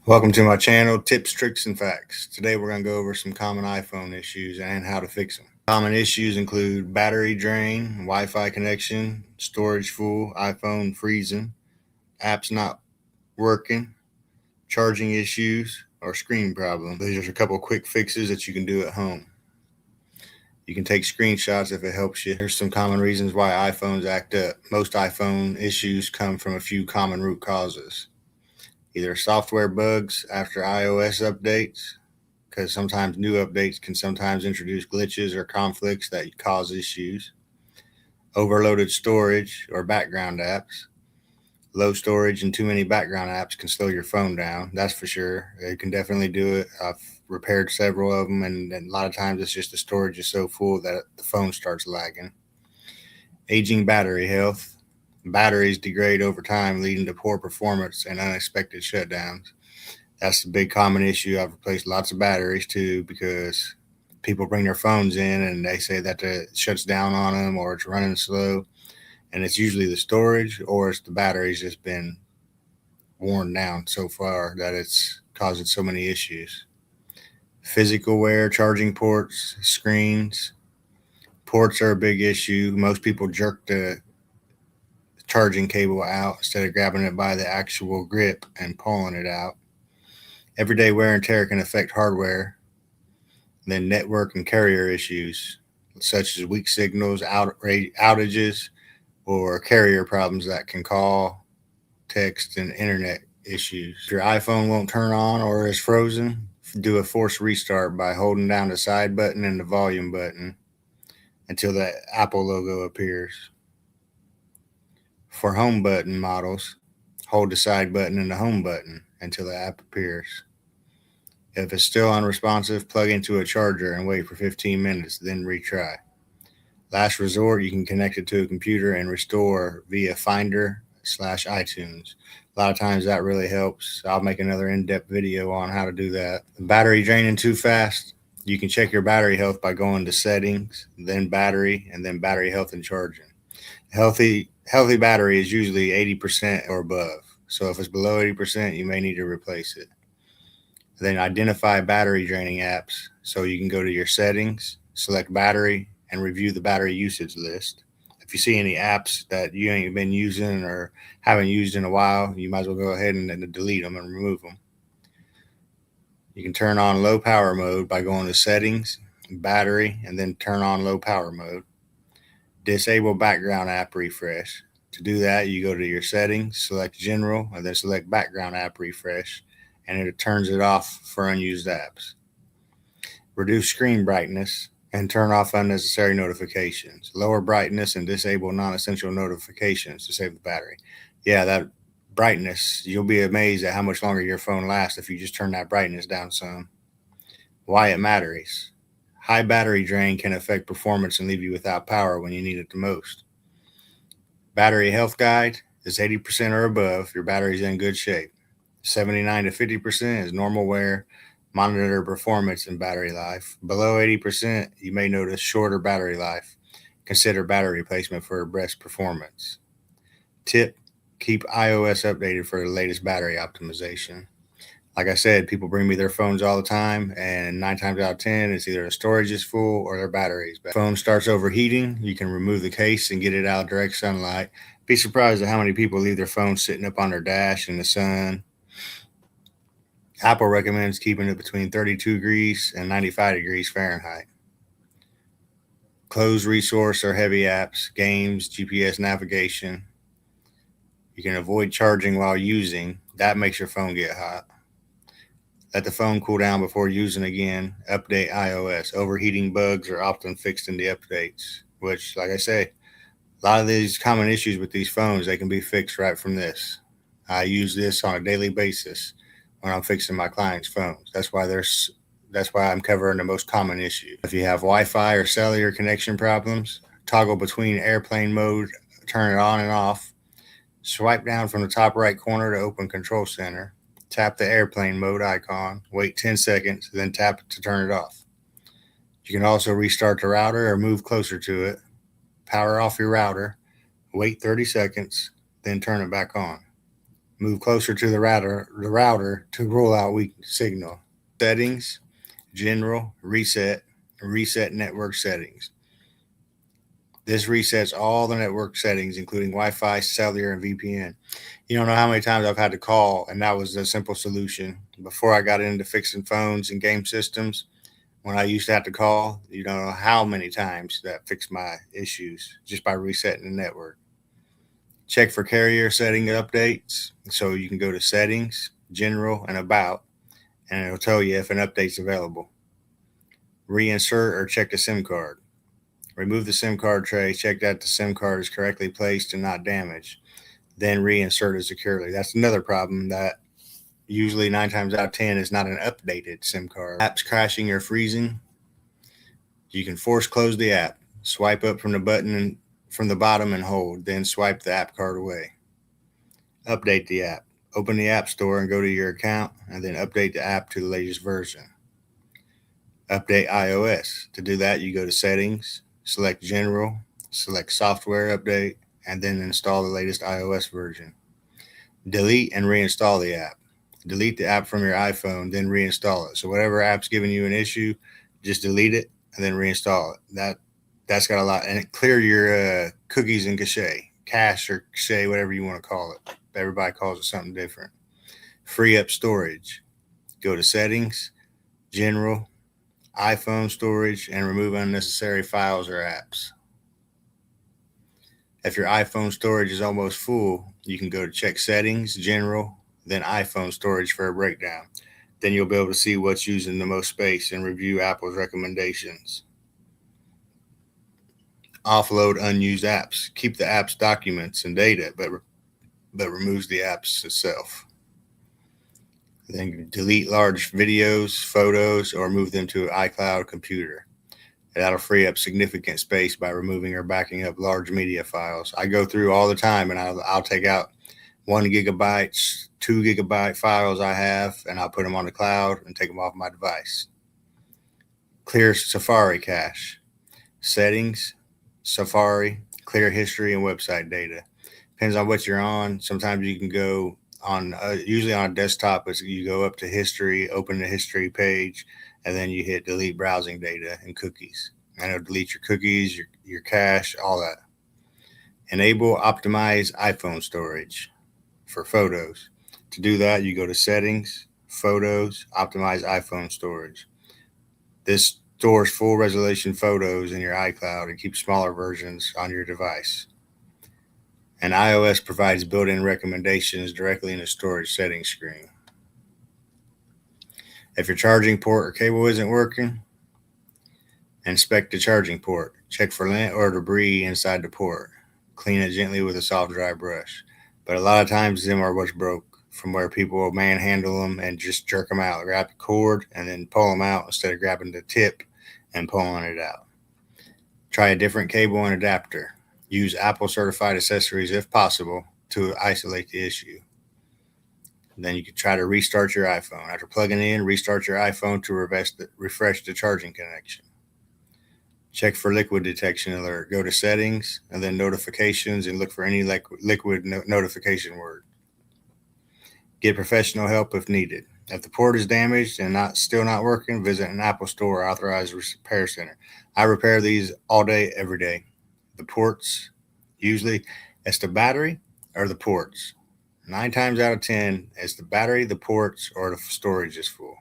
Welcome to my channel, Tips, Tricks, and Facts. Today we're going to go over some common iPhone issues and how to fix them. Common issues include battery drain, Wi-Fi connection, storage full, iPhone freezing, apps not working, charging issues, or screen problems. These are a couple quick fixes that you can do at home. You can take screenshots if it helps you. There's some common reasons why iPhones act up. Most iPhone issues come from a few common root causes. Either software bugs after iOS updates, because sometimes new updates can sometimes introduce glitches or conflicts that cause issues. Overloaded storage or background apps. Low storage and too many background apps can slow your phone down. That's for sure. It can definitely do it. I've repaired several of them, and a lot of times it's just the storage is so full that the phone starts lagging. Aging battery health. Batteries degrade over time, leading to poor performance and unexpected shutdowns. That's the big common issue. I've replaced lots of batteries too, because people bring their phones in and they say that it shuts down on them or it's running slow. And it's usually the storage or it's the batteries that's been worn down so far that it's causing so many issues. Physical wear, charging ports, screens. Ports are a big issue. Most people jerk the charging cable out instead of grabbing it by the actual grip and pulling it out. Everyday wear and tear can affect hardware. Then network and carrier issues, such as weak signals, outages, or carrier problems that can call, text, and internet issues. If your iPhone won't turn on or is frozen, do a forced restart by holding down the side button and the volume button until the Apple logo appears. For home button models, hold the side button and the home button until the app appears. If it's still unresponsive, plug into a charger and wait for 15 minutes, then retry. Last resort, you can connect it to a computer and restore via Finder/iTunes. A lot of times that really helps. I'll make another in-depth video on how to do that. Battery draining too fast, you can check your battery health by going to settings, then battery, and then battery health and charging. Healthy battery is usually 80% or above. So if it's below 80%, you may need to replace it. Then identify battery draining apps. So you can go to your settings, select battery, and review the battery usage list. If you see any apps that you ain't been using or haven't used in a while, you might as well go ahead and delete them and remove them. You can turn on low power mode by going to settings, battery, and then turn on low power mode. Disable background app refresh. To do that, you go to your settings, select general, and then select background app refresh, and it turns it off for unused apps. Reduce screen brightness and turn off unnecessary notifications. Lower brightness and disable non-essential notifications to save the battery. Yeah, that brightness, you'll be amazed at how much longer your phone lasts if you just turn that brightness down some. Why it matters. High battery drain can affect performance and leave you without power when you need it the most. Battery health guide is 80% or above, your battery's in good shape. 79 to 50% is normal wear. Monitor performance and battery life. Below 80%, you may notice shorter battery life. Consider battery replacement for best performance. Tip, keep iOS updated for the latest battery optimization. Like I said, people bring me their phones all the time, and 9 times out of 10, it's either the storage is full or their batteries. If the phone starts overheating, you can remove the case and get it out of direct sunlight. Be surprised at how many people leave their phone sitting up on their dash in the sun. Apple recommends keeping it between 32 degrees and 95 degrees Fahrenheit. Closed resource or heavy apps, games, GPS navigation. You can avoid charging while using. That makes your phone get hot. Let the phone cool down before using again. Update iOS. Overheating bugs are often fixed in the updates, which, like I say, a lot of these common issues with these phones, they can be fixed right from this. I use this on a daily basis when I'm fixing my clients' phones. That's why I'm covering the most common issues. If you have Wi-Fi or cellular connection problems, toggle between airplane mode, turn it on and off. Swipe down from the top right corner to open Control Center. Tap the airplane mode icon, wait 10 seconds, then tap it to turn it off. You can also restart the router or move closer to it. Power off your router, wait 30 seconds, then turn it back on. Move closer to the router to rule out weak signal. Settings, general, reset network settings. This resets all the network settings, including Wi-Fi, cellular, and VPN. You don't know how many times I've had to call, and that was a simple solution. Before I got into fixing phones and game systems, when I used to have to call, you don't know how many times that fixed my issues just by resetting the network. Check for carrier setting updates. So you can go to settings, general, and about, and it'll tell you if an update's available. Reinsert or check the SIM card. Remove the SIM card tray, check that the SIM card is correctly placed and not damaged. Then reinsert it securely. That's another problem that usually 9 times out of 10 is not an updated SIM card. Apps crashing or freezing. You can force close the app. Swipe up from the button from the bottom and hold, then swipe the app card away. Update the app. Open the App Store and go to your account, and then update the app to the latest version. Update iOS. To do that, you go to Settings, select General, select Software Update, and then install the latest iOS version. Delete and reinstall the app. Delete the app from your iPhone, then reinstall it. So whatever app's giving you an issue, just delete it and then reinstall it. That's got a lot, and it clear your cookies and cache or cache, whatever you want to call it. Everybody calls it something different. Free up storage. Go to Settings, General, iPhone storage, and remove unnecessary files or apps. If your iPhone storage is almost full, you can go to check Settings, General, then iPhone storage for a breakdown. Then you'll be able to see what's using the most space and review Apple's recommendations. Offload unused apps. Keep the app's documents and data, but removes the apps itself. Then delete large videos, photos, or move them to an iCloud computer. That'll free up significant space by removing or backing up large media files. I go through all the time, and I'll take out 1 gigabyte, 2 gigabyte files I have, and I'll put them on the cloud and take them off my device. Clear Safari cache. Settings, Safari, clear history and website data. Depends on what you're on. Sometimes you can go on, usually on a desktop, you go up to history, open the history page, and then you hit delete browsing data and cookies. And it'll delete your cookies, your cache, all that. Enable optimize iPhone storage for photos. To do that, you go to Settings, Photos, Optimize iPhone storage. This stores full resolution photos in your iCloud and keeps smaller versions on your device. And iOS provides built-in recommendations directly in the storage settings screen. If your charging port or cable isn't working, inspect the charging port. Check for lint or debris inside the port. Clean it gently with a soft, dry brush. But a lot of times them are what's broke, from where people will manhandle them and just jerk them out. Grab the cord and then pull them out instead of grabbing the tip and pulling it out. Try a different cable and adapter. Use Apple certified accessories if possible to isolate the issue. Then you can try to restart your iPhone. After plugging in, restart your iPhone to refresh the charging connection. Check for liquid detection alert. Go to Settings and then Notifications and look for any liquid notification word. Get professional help if needed. If the port is damaged and still not working, visit an Apple Store or authorized repair center. I repair these all day, every day. The ports, usually it's the battery or the ports. 9 times out of 10, it's the battery, the ports, or the storage is full.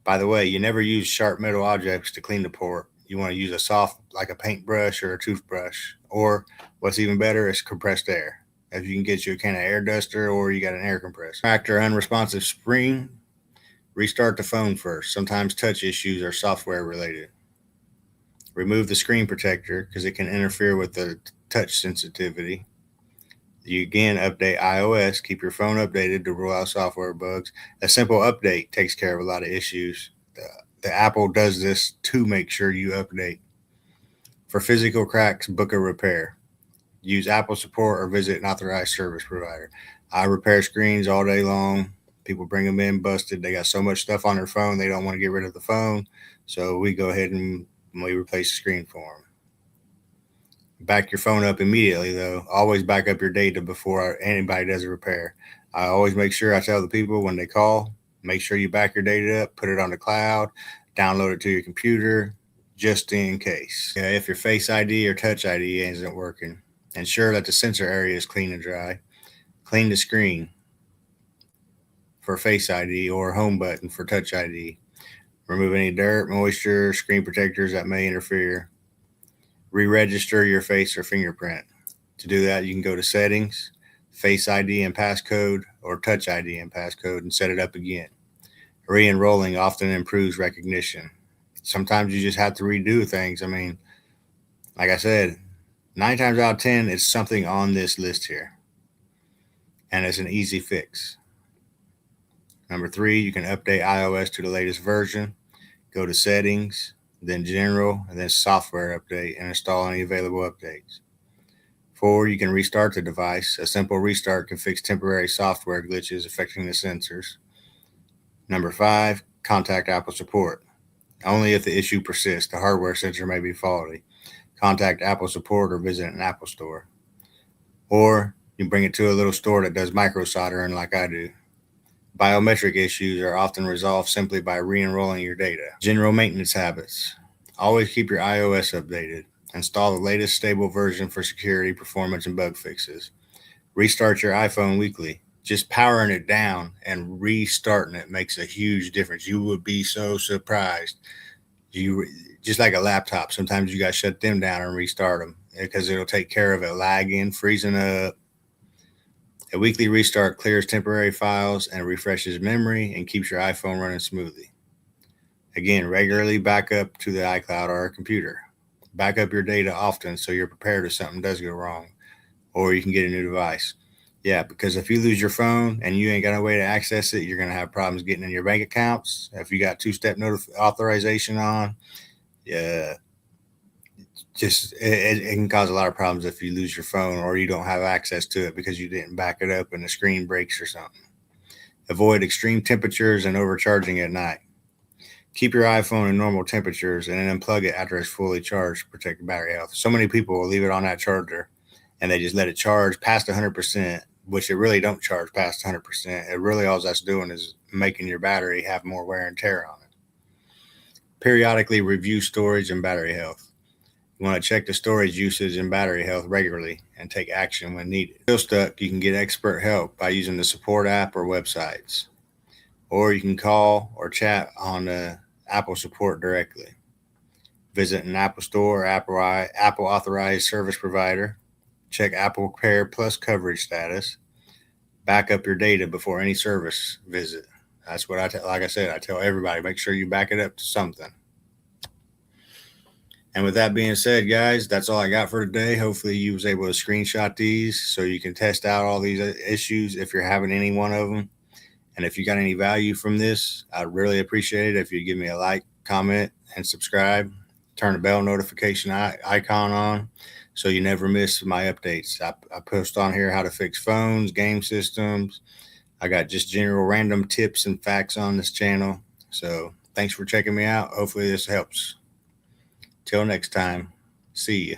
By the way, you never use sharp metal objects to clean the port. You want to use a soft, like a paintbrush or a toothbrush, or what's even better is compressed air. If you can get you a can of air duster or you got an air compressor. Factor unresponsive spring, restart the phone first. Sometimes touch issues are software related. Remove the screen protector because it can interfere with the touch sensitivity. You again update iOS. Keep your phone updated to rule out software bugs. A simple update takes care of a lot of issues. The Apple does this to make sure you update. For physical cracks, book a repair. Use Apple support or visit an authorized service provider. I repair screens all day long. People bring them in busted. They got so much stuff on their phone, they don't want to get rid of the phone. So we go ahead and we replace the screen for them. Back your phone up immediately, though. Always back up your data before anybody does a repair. I always make sure I tell the people when they call, make sure you back your data up, put it on the cloud, download it to your computer, just in case. If your Face ID or Touch ID isn't working, ensure that the sensor area is clean and dry. Clean the screen for Face ID or home button for Touch ID. Remove any dirt, moisture, screen protectors that may interfere. Re-register your face or fingerprint. To do that, you can go to Settings, Face ID and Passcode, or Touch ID and Passcode and set it up again. Re-enrolling often improves recognition. Sometimes you just have to redo things. I mean, like I said, 9 times out of 10, it's something on this list here. And it's an easy fix. Number 3, you can update iOS to the latest version. Go to Settings, then General, and then Software Update, and install any available updates. 4, you can restart the device. A simple restart can fix temporary software glitches affecting the sensors. Number 5, contact Apple support. Only if the issue persists, the hardware sensor may be faulty. Contact Apple support or visit an Apple store. Or you bring it to a little store that does micro soldering like I do. Biometric issues are often resolved simply by re-enrolling your data. General maintenance habits. Always keep your iOS updated. Install the latest stable version for security, performance, and bug fixes. Restart your iPhone weekly. Just powering it down and restarting it makes a huge difference. You would be so surprised. Just like a laptop, sometimes you got to shut them down and restart them because it'll take care of it lagging, freezing up. A weekly restart clears temporary files and refreshes memory and keeps your iPhone running smoothly. Again, regularly back up to the iCloud or a computer. Back up your data often so you're prepared if something does go wrong, or you can get a new device. Yeah, because if you lose your phone and you ain't got no way to access it, you're going to have problems getting in your bank accounts. If you got two-step authorization on, yeah, it can cause a lot of problems if you lose your phone or you don't have access to it because you didn't back it up and the screen breaks or something. Avoid extreme temperatures and overcharging at night. Keep your iPhone in normal temperatures and then unplug it after it's fully charged to protect battery health. So many people will leave it on that charger and they just let it charge past 100%, which it really don't charge past 100%. It really all that's doing is making your battery have more wear and tear on it. Periodically review storage and battery health. You want to check the storage usage and battery health regularly and take action when needed. If you're still stuck, you can get expert help by using the support app or websites. Or you can call or chat on the Apple support directly. Visit an Apple store or Apple authorized service provider. Check Apple Care Plus coverage status. Back up your data before any service visit. That's what like I said, I tell everybody, make sure you back it up to something. And with that being said, guys, that's all I got for today. Hopefully you was able to screenshot these so you can test out all these issues if you're having any one of them. And if you got any value from this, I'd really appreciate it if you give me a like, comment, and subscribe. Turn the bell notification icon on so you never miss my updates. I post on here how to fix phones, game systems. I got just general random tips and facts on this channel. So thanks for checking me out. Hopefully this helps. Till next time, see ya.